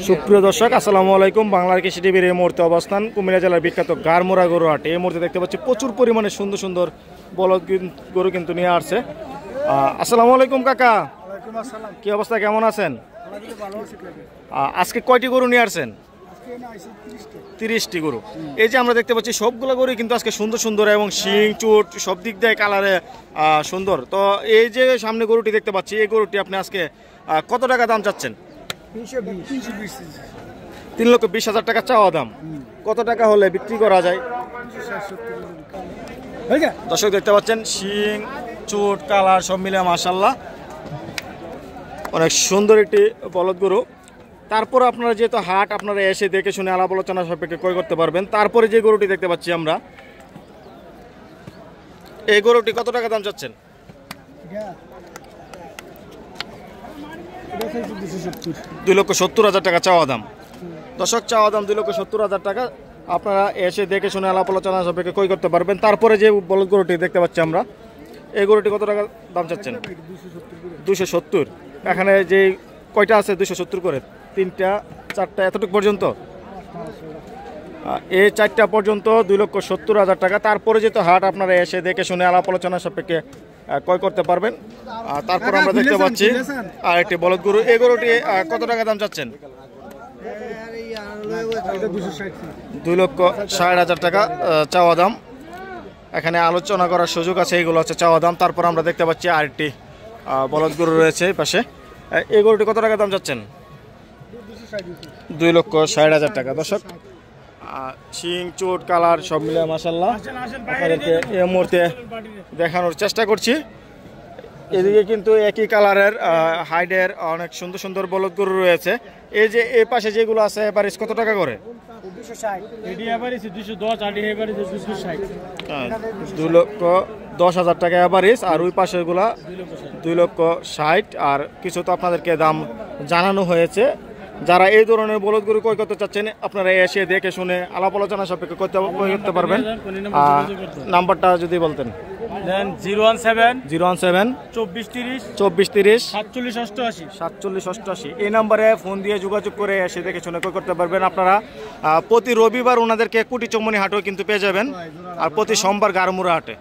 সুপ্রিয় দর্শক আসসালামু আলাইকুম। বাংলার কৃষি টিভির এই মুহূর্তে অবস্থান কুমিল্লা জেলার বিখ্যাত গারমোড়া গরু হাটে। এই মুহূর্তে দেখতে পাচ্ছি প্রচুর পরিমাণে সুন্দর সুন্দর বলদ গরু কিন্তু নিয়ে আসছে। আসসালামু আলাইকুম কাকা, কি অবস্থা, কেমন আছেন? আজকে কয়টি গরু নিয়ে আসছেন? 30টি গরু। এই যে আমরা দেখতে পাচ্ছি সবগুলো গরু কিন্তু আজকে সুন্দর সুন্দর এবং শিং চুট সব দিক দিয়ে কালারে সুন্দর। তো এই যে সামনে গরুটি দেখতে পাচ্ছি, এই গরুটি আপনি আজকে কত টাকা দাম চাচ্ছেন? 3,20,000 টাকা চাওয়া দাম। কত টাকা হলে বিক্রি করা যায়? দর্শক দেখতে পাচ্ছেন শিং চুট কালার সব মিলে মাশাআল্লাহ অনেক সুন্দর একটি বলদ গরু। তারপর আপনারা যেহেতু হাট, আপনারা এসে দেখে শুনে আলাপ আলোচনা সাপেক্ষে ক্রয় করতে পারবেন। তারপরে যে গরুটি দেখতে পাচ্ছি আমরা, এই গরুটি কত টাকা দাম চাচ্ছেন? 2,70,000 টাকা চাওয়া দাম। দর্শক চাওয়া দাম 2,70,000 টাকা। আপনারা এসে দেখে শুনে আলাপ আলোচনা সাপেক্ষে ক্রয় করতে পারবেন। তারপরে যে বলদ গরুটি দেখতে পাচ্ছি আমরা, এই গরুটি কত টাকা দাম চাচ্ছেন? 270। এখানে যে কয়টা আছে 270 করে? 3টা 4টা এতটুকু পর্যন্ত, এই 4টা পর্যন্ত 2,70,000 টাকা। তারপরে যেহেতু হাট, আপনারা এসে দেখে শুনে আলাপ আলোচনা সাপেক্ষে ক্রয় করতে পারবেন। তারপর আমরা দেখতে পাচ্ছি আর একটি বলদ গরু। এই গরুটি কত টাকা দাম চাচ্ছেন? 2,60,000 টাকা চাওয়া দাম। এখানে আলোচনা করার সুযোগ আছে, এইগুলো হচ্ছে চাওয়া দাম। তারপর আমরা দেখতে পাচ্ছি আরেকটি বলদ গরু রয়েছে এই পাশে। এই গরুটি কত টাকা দাম চাচ্ছেন? 2,60,000 টাকা। দর্শক শিং চোট কালার সব মিলে মাশাআল্লাহ আপনাদেরকে এই মুহূর্তে দেখানোর চেষ্টা করছি। এদিকে কিন্তু একই কালারের হাইডের অনেক সুন্দর সুন্দর বলদ গরু রয়েছে। এই যে এই পাশে যেগুলো আছে এভারেজ কত টাকা করে? 2,10,000 টাকা এভারেজ। আর ওই পাশের গুলা 2,60,000। আর কিছু তো আপনাদেরকে দাম জানানো হয়েছে। যারা এই ধরনের বলদ গরু ক্রয় করতে চাচ্ছেন, আপনারা এসে দেখে শুনে আলাপ আলোচনা সাপেক্ষে ক্রয় করতে পারবেন। নাম্বারটা যদি বলতেন। 017 2430 4788। এই নাম্বারে ফোন দিয়ে যোগাযোগ করে এসে দেখে শুনে ক্রয় করতে পারবেন। আপনারা প্রতি রবিবার ওনাদেরকে কুটি চৌমনি হাটেও কিন্তু পেয়ে যাবেন, আর প্রতি সোমবার গারমোড়া হাটে।